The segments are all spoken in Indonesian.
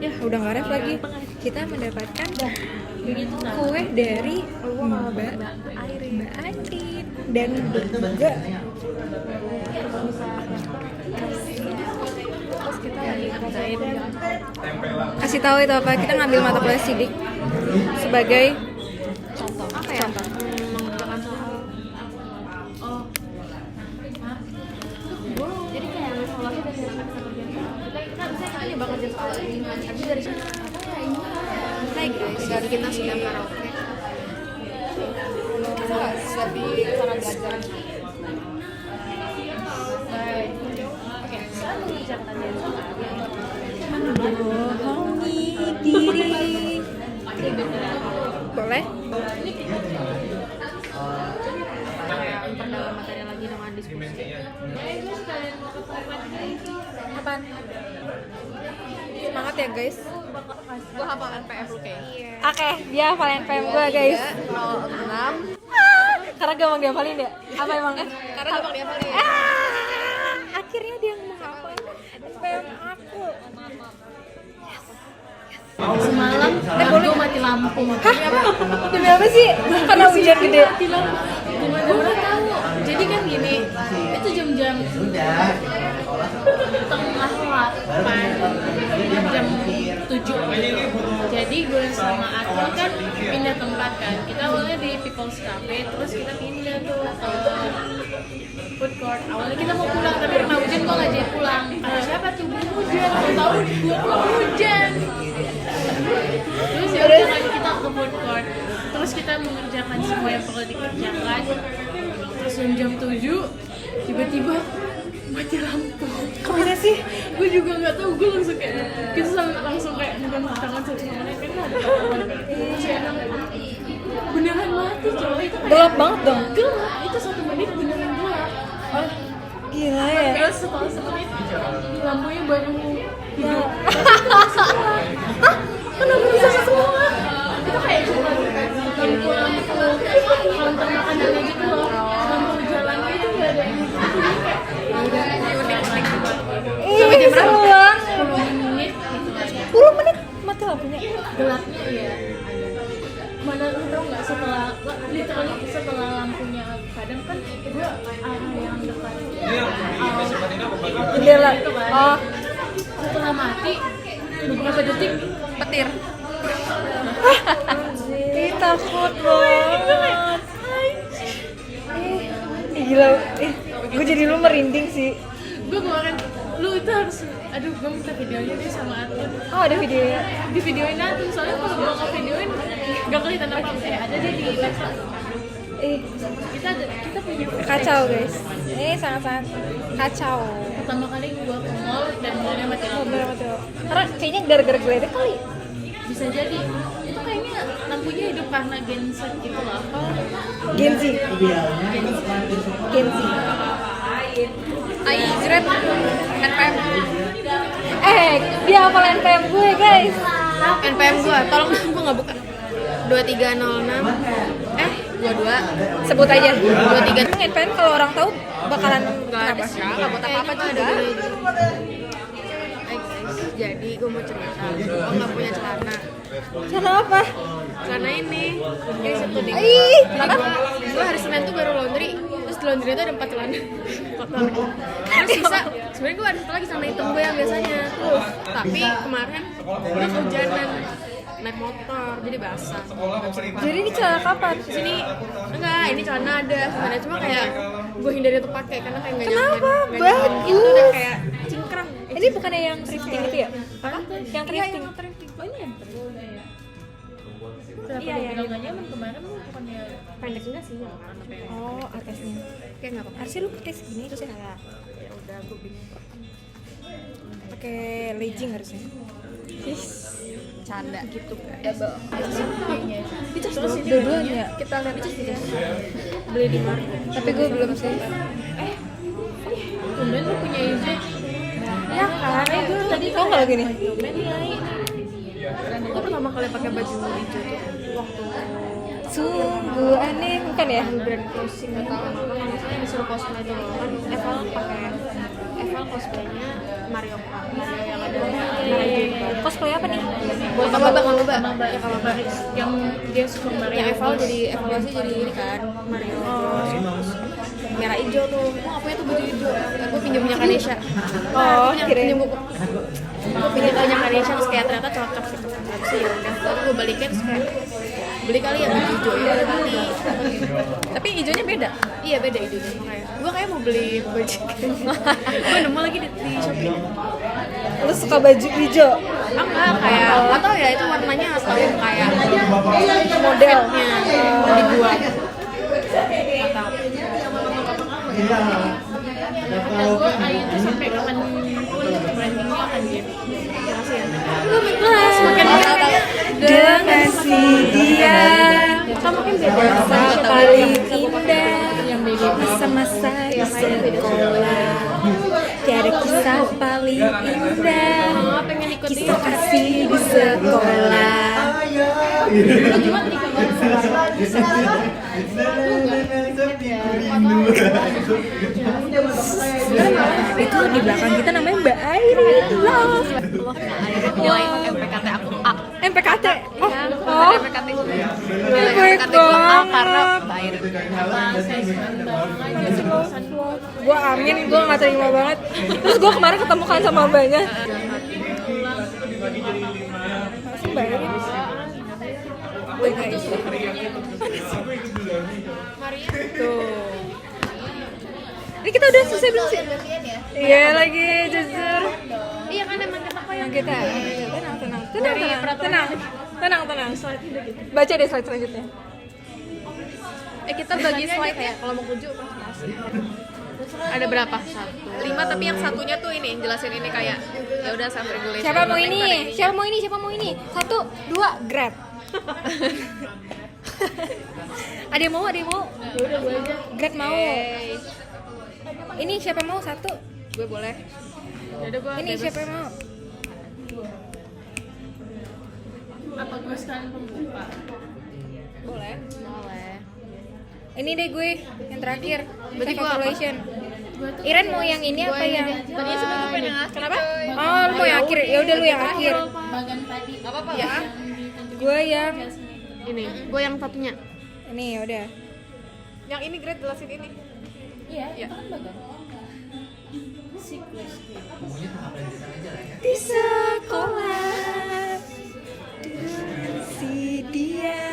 Ya udah nggak ref lagi. Kita mendapatkan kue dari Mbak Airin dan juga terus kita lagi ngerjain. Kasih tahu itu apa? Kita ngambil mata kuliah sidik sebagai Contoh. apa ya? Contoh. Mengerjakan soal. Oh. Jadi kayak evaluasi dari hasil kita kerjaan. Kita bisa nyoba kerja soal ini. Tapi dari sana Hai guys, dari kita sedang karaoke. sudah di cara belajar. Baik. Oke, sekarang mengerjakan kajian soal. Bohongi diri. Boleh? Memperdalam materi lagi dengan diskusi. Apaan? Semangat ya guys. Gue hafal NPM lu kayak. Oke, dia hafalin PM gue guys. 06. Karena gampang dihafalin ya? Apa emang? Karena gampang dihafalin. Akhirnya dia menghafal PM aku. Semalam gue mati lampu. Demi apa sih? Karena hujan gede. Gue udah tahu. Jadi kan gini, itu jam-jam tengah 8, jam 7. Jadi gue sama Atul kan pindah tempat kan. Kita awalnya di People's Cafe, terus kita pindah tuh ke food court. Awalnya kita mau pulang, tapi karena hujan gue nggak jadi pulang. Karena siapa tuh? Hujan. Tahu gue pulang hujan. Terus ya udah kan kita ke food court. Terus kita mengerjakan semua yang perlu dikerjakan. Terus jam 7 tiba-tiba mati lampu. Kok bisa sih? Gue juga nggak tahu, gue langsung kayak kita langsung kayak megang tangan satu sama lain kan ada beneran mati coy. Itu kayak Gelap banget dong. gelap, itu 1 menit beneran gelap. Gila ya. Terus setelah 1 menit lampunya baru hidup. Kenapa bisa semua? Itu kayak cuma lampu counter makanannya gitu loh, lampu jalannya itu nggak ada yang Ih, seru banget. 10 menit gitu aja. 10 menit mati lampunya. Gelapnya ya mana lu tau nggak setelah literally setelah lampunya padam kan gue arah yang dekat Jendela. itu kan Oh, setelah mati beberapa detik petir. ih takut banget. Ih, gila. Gue jadi lu merinding sih. Gue kemarin lu itu harus aduh gue minta videonya deh sama Atun. Oh, ada videonya. Di videoin Atun soalnya kalau gue nggak videoin nggak kelihatan apa ada deh di laptop. Kita punya Kacau guys. Ini sangat-sangat kacau. pertama kali gue ke mall dan mallnya mati Oh, lampu. betul. Karena kayaknya gara-gara geledek kali. Bisa jadi itu kayaknya lampunya hidup karena genset gitu loh. Genzi. Genzi. Jret NPM Dia hafal NPM gue guys. NPM gue tolong gue nggak buka 2306 22 Sebut aja. 23 NPM kalau orang tahu bakalan nggak ada kenapa? sih nggak buat apa-apa juga. Guys, jadi gue mau cerita gue nggak punya celana. Cara apa? Celana ini kayak satu deh. Ih, Jadi gue hari Senin tuh baru laundry, terus di laundry itu ada 4 celana kotor. Terus sisa sebenarnya gue ada satu lagi celana hitam gue yang biasanya. Tapi kemarin gue kehujanan naik motor jadi basah. Jadi ini cara kapan? Di sini enggak, ini celana ada sebenarnya cuma kayak gue hindari untuk pakai karena kayak nggak nyaman. Kenapa? Nggak nyaman gitu Bagus. udah kayak cingkrang. Ini bukannya yang thrifting itu ya? Apa? Yang thrifting. Yang thrifting. Oh ini yang thrifting ya. Kenapa Iya, lu iya, bilang iya. nggak nyaman kemarin lu bukannya pendek enggak sih nggak apa-apa pendek. Oh, atasnya. Kayak nggak apa-apa. Harusnya lu pakai segini terus ya. Ya udah gue bingung. Pakai legging harusnya. Canda gitu kan. Terus dua-duanya. Kita lihat itu sih. Beli di mana? Tapi gue belum sih. Tumben lu punya ide. Ya kan? Gue tadi Kok nggak gini? tumben nilai. Gue pertama kali pakai baju hijau tuh waktu Sungguh aneh, bukan ya? brand closing nggak tahu apa kalau misalnya disuruh cosplay dulu kan Eval pakai Eval cosplaynya Mario Kart Mario yang ada Mario Junior. cosplay apa nih? Kamaba. yang dia Super Mario. Yang evaluasi jadi ini kan Mario. Merah hijau tuh. Gua nggak punya tuh baju hijau. Gue pinjamnya Kanesha. Kirain Gue pinjamnya Kanesha terus kayak ternyata cocok gitu. Terus ya udah. Tapi gue balikin terus kayak beli kali ya baju hijau ya udah beli. tapi hijaunya beda. Iya beda hijaunya makanya. Gue kayak mau beli baju. Gue nemu lagi di Shopee. Lu suka baju hijau? Enggak kayak nggak tahu ya itu warnanya asal kayak modelnya dibuat. Nggak tahu. Kata gue Ayu tuh sampai kapanpun brandingnya akan gitu. Dengan si dia masa paling indah, masa-masa di sekolah, tiada kisah paling indah, kisah kasih di sekolah. Itu di belakang kita namanya Mbak Airin. Nilai MPKT aku A. MPKT. Oh. MPKT gue A karena bayar. Gue amin, gue nggak terima banget. Terus gue kemarin ketemu kan sama mbaknya. Masih Mbak Airin. Tuh. Ini kita udah selesai belum sih? Iya lagi jujur. Iya kan emang kita kok Yang kita tenang. Baca deh slide selanjutnya. kita bagi slide ya kalau mau kunjuk presentasi. Ada berapa? 5 tapi yang satunya tuh ini jelasin ini kayak ya udah self regulation. Siapa mau ini? 1, 2, grab. Ada yang mau? Udah gue aja. Grab mau. Ini siapa mau? 1. Gue boleh. Udah gue. Ini siapa yang mau? Apa gue sekalian pembuka? Boleh. Ini deh gue yang terakhir. Berarti gua apa? Self-evaluation. Iren mau yang ini apa yang? Tadi sebenarnya pengen yang akhir. Kenapa? Oh, lu mau yang akhir. Ya udah lu yang akhir. Bagan tadi. Enggak apa-apa. Ya. Gue yang Ini, gue yang satunya. ini ya udah. Yang ini grade jelasin ini. Iya. Iya. Siklus. Di sekolah si dia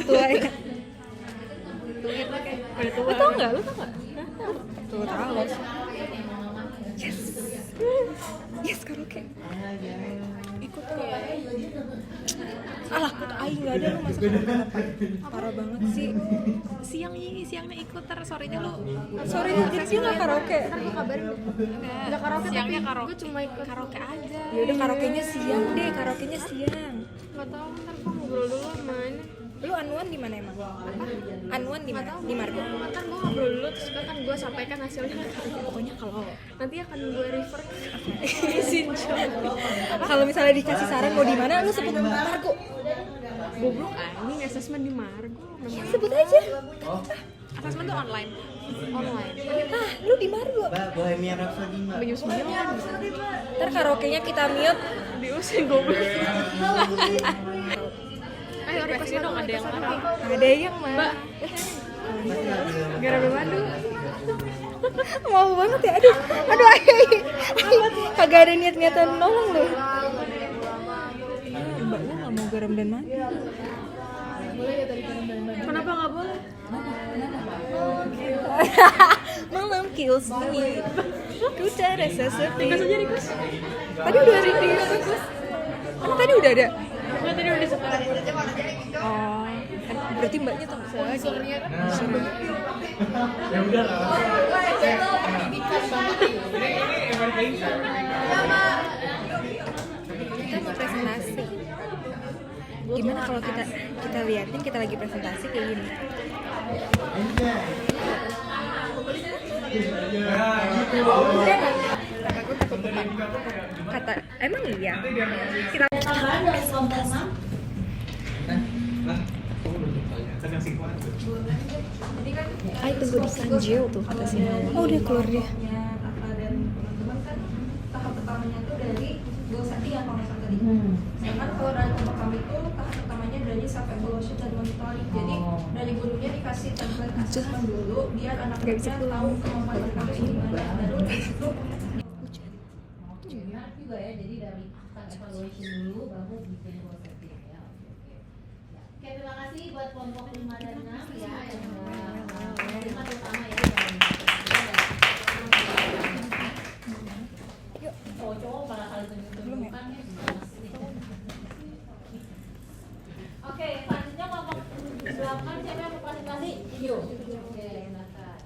tua ya. Lu tau nggak? Tuh tahu. Yes karaoke. Ikut ke. Alah, kok aing nggak ada lu masuk karaoke. Parah banget sih. Siangnya ikut sorenya lu. Sorenya jadi dia nggak karaoke. Gue kabarin lu. Enggak karaoke siangnya karaoke. Gue cuma ikut karaoke aja. Ya udah karaokenya siang deh, karaokenya siang. Enggak tahu ntar gue ngobrol dulu sama ini. Lu anuan di mana emang? Anuan di mana? Di Margo. Ntar gue ngobrol dulu terus kan gue sampaikan hasilnya. Pokoknya kalau Nanti akan gue refer. kalau misalnya dikasih saran mau di mana, lu sebut Margo. Goblok anjing assessment di Margo. Sebut aja. Assessment tuh online. Ah, lu di Margo. Bohemian Rhapsody Mbak. Banyak sembilan. Ntar karaoke-nya kita mute. Diusir goblok. Ayo request dong ada yang marah. Ada yang mah. Gara bermadu. Mau banget ya. Aduh, ayo. Kagak ada niat-niatan nolong lu. Mbaknya nggak mau garam dan madu. Kenapa nggak boleh? Malam kills me. Ku terasa sepi. Request aja request. Tadi udah ada di request. Emang tadi udah ada? Nggak tadi udah setelah. Oh, berarti mbaknya tuh bisa lagi. Ya udah lah. Kita mau presentasi. Gimana kalau kita liatin kita lagi presentasi kayak gini? Kata emang iya. Kita Ay, tunggu di Sanjeo tuh kata sini. Oh, udah keluar dia. Sedangkan kalau dari kelompok kami itu tahap pertamanya dari self evaluation dan monitoring. Jadi dari gurunya dikasih template assessment dulu biar anak-anaknya tahu kemampuan mereka itu gimana. Baru dari situ menarik juga ya, jadi dari evaluation dulu baru bikin goal setting ya. Oke. Oke, terima kasih buat kelompok 5 dan 6 ya yang udah 5 terutama ya. Cowok pada kali tunjuk-tunjukkan ya. Oke, selanjutnya kelompok 8 siapa yang mau presentasi? Yuk. Oke, silakan.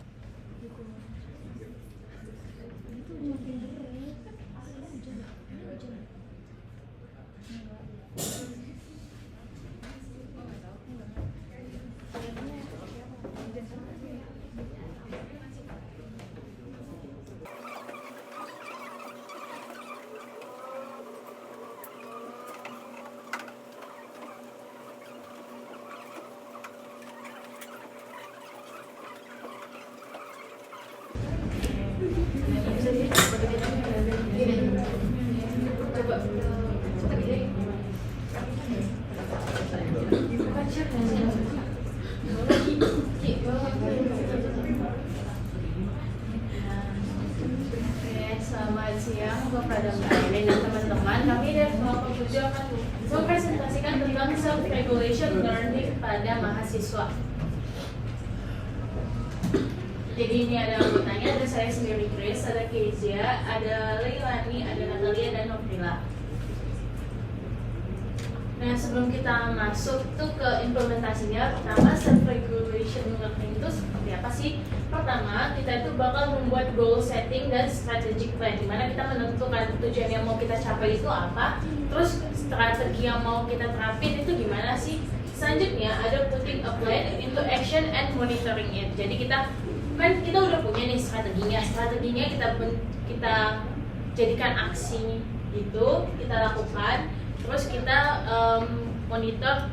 Selamat siang, gue Pradam Aileen dan teman-teman. Kami dari kelompok 7 akan mempresentasikan tentang self-regulation learning pada mahasiswa. Jadi ini ada anggotanya, ada saya sendiri Grace, ada Kezia, ada Leilani, ada Natalia, dan Noprila. Nah, sebelum kita masuk tuh ke implementasinya, pertama self-regulation learning itu seperti apa sih? Pertama, kita itu bakal membuat goal setting dan strategic plan, dimana kita menentukan tujuan yang mau kita capai itu apa, terus strategi yang mau kita terapin itu gimana sih? Selanjutnya ada putting a plan into action and monitoring it. Jadi kita udah punya nih strateginya kita jadikan aksi itu, kita lakukan. Terus kita monitor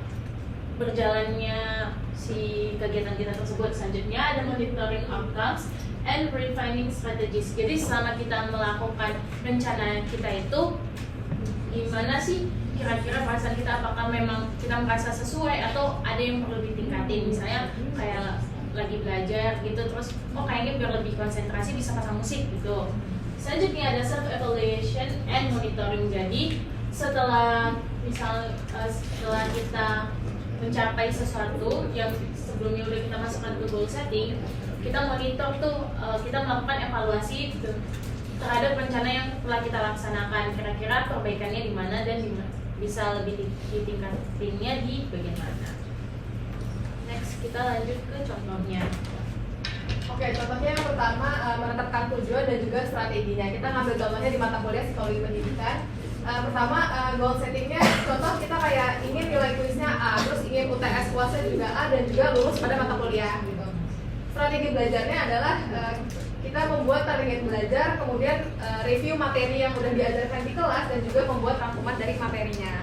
berjalannya si kegiatan kita tersebut. Selanjutnya ada monitoring outcomes and refining strategies. Jadi selama kita melakukan rencana kita itu, gimana sih kira-kira perasaan kita, apakah memang kita merasa sesuai atau ada yang perlu ditingkatin. Misalnya kayak lagi belajar gitu, terus kayaknya biar lebih konsentrasi bisa pasang musik gitu. Selanjutnya ada self evaluation and monitoring. Jadi setelah kita mencapai sesuatu yang sebelumnya udah kita masukkan ke goal setting, kita monitor tuh, kita melakukan evaluasi terhadap rencana yang telah kita laksanakan. Kira-kira perbaikannya di mana dan bisa lebih ditingkatinnya di bagian mana. Next, kita lanjut ke contohnya. Oke, contohnya yang pertama menetapkan tujuan dan juga strateginya. Kita ngambil contohnya di mata kuliah psikologi pendidikan. Pertama, goal settingnya, contoh kita kayak ingin nilai kuisnya A, terus ingin UTS puasnya juga A dan juga lulus pada mata kuliah gitu. Strategi belajarnya adalah kita membuat target belajar, kemudian review materi yang udah diajarkan di kelas dan juga membuat rangkuman dari materinya.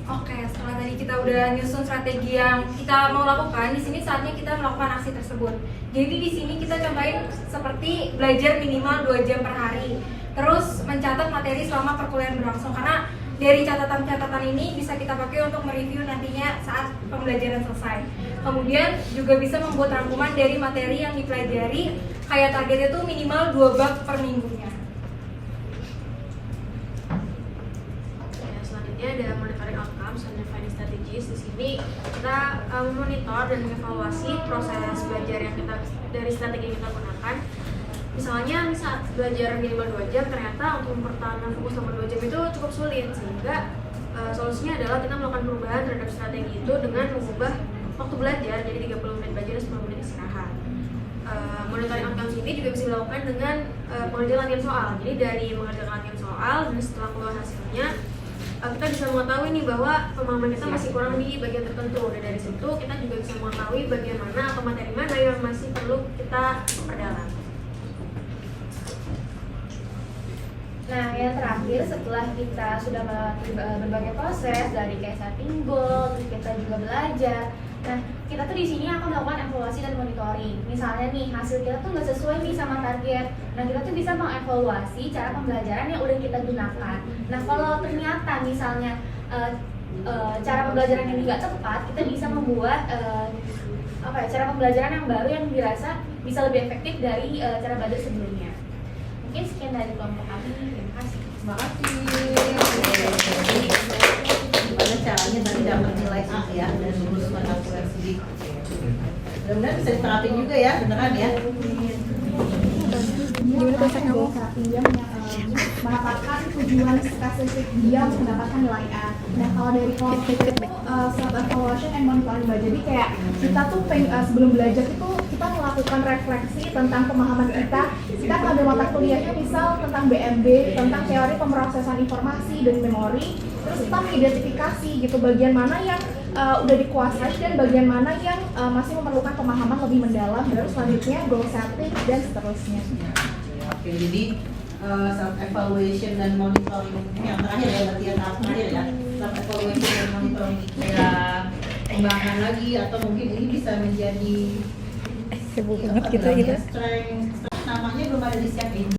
Oke, setelah tadi kita udah nyusun strategi yang kita mau lakukan, di sini saatnya kita melakukan aksi tersebut. Jadi di sini kita cobain seperti belajar minimal 2 jam per hari. Terus mencatat materi selama perkuliahan berlangsung, karena dari catatan-catatan ini bisa kita pakai untuk mereview nantinya saat pembelajaran selesai. Kemudian juga bisa membuat rangkuman dari materi yang dipelajari, kayak targetnya tuh minimal 2 bab per minggunya. Selanjutnya ada monitoring outcomes and defining strategies. Di sini kita memonitor dan mengevaluasi proses belajar yang kita dari strategi yang kita gunakan. Misalnya saat belajar minimal 2 jam, ternyata untuk mempertahankan fokus selama 2 jam itu cukup sulit, sehingga solusinya adalah kita melakukan perubahan terhadap strategi itu dengan mengubah waktu belajar jadi 30 menit belajar dan 10 menit istirahat. Monitoring outcomes ini juga bisa dilakukan dengan pengerjaan latihan soal. Jadi dari mengerjakan latihan soal dan setelah keluar hasilnya, kita bisa mengetahui nih bahwa pemahaman kita masih kurang di bagian tertentu, dan dari situ kita juga bisa mengetahui bagian mana atau materi mana yang masih perlu kita perdalam. Nah, yang terakhir setelah kita sudah melalui berbagai proses dari kayak setting goal, terus kita juga belajar. Nah, kita tuh di sini akan melakukan evaluasi dan monitoring. Misalnya nih hasil kita tuh nggak sesuai nih sama target. Nah kita tuh bisa mengevaluasi cara pembelajaran yang udah kita gunakan. Nah kalau ternyata misalnya cara pembelajaran yang nggak tepat, kita bisa membuat cara pembelajaran yang baru yang dirasa bisa lebih efektif dari cara belajar sebelumnya. Mungkin sekian dari kelompok kami. Terima kasih. Terima kasih. Gimana caranya tadi dapat nilai A ya dan lulus mata kuliah studi. Mudah-mudahan bisa diterapin juga ya, beneran ya. Gimana bahasa kamu? Dia mendapatkan tujuan spesifik dia untuk mendapatkan nilai A. Nah kalau dari kelompok itu self evaluation and monitoring Mbak. Jadi kayak kita tuh sebelum belajar itu kita melakukan refleksi tentang pemahaman kita. Kita mengambil mata kuliahnya misal tentang BMB, tentang teori pemrosesan informasi dan memori. Terus kita mengidentifikasi gitu bagian mana yang udah dikuasai dan bagian mana yang masih memerlukan pemahaman lebih mendalam. Baru selanjutnya goal setting dan seterusnya. Oke, jadi self evaluation dan monitoring ini yang terakhir ya, berarti yang tahap terakhir ya. Self evaluation dan monitoring itu ya kembangkan lagi atau mungkin ini bisa menjadi Sibuk banget kita gitu. Strength namanya belum ada disiapin.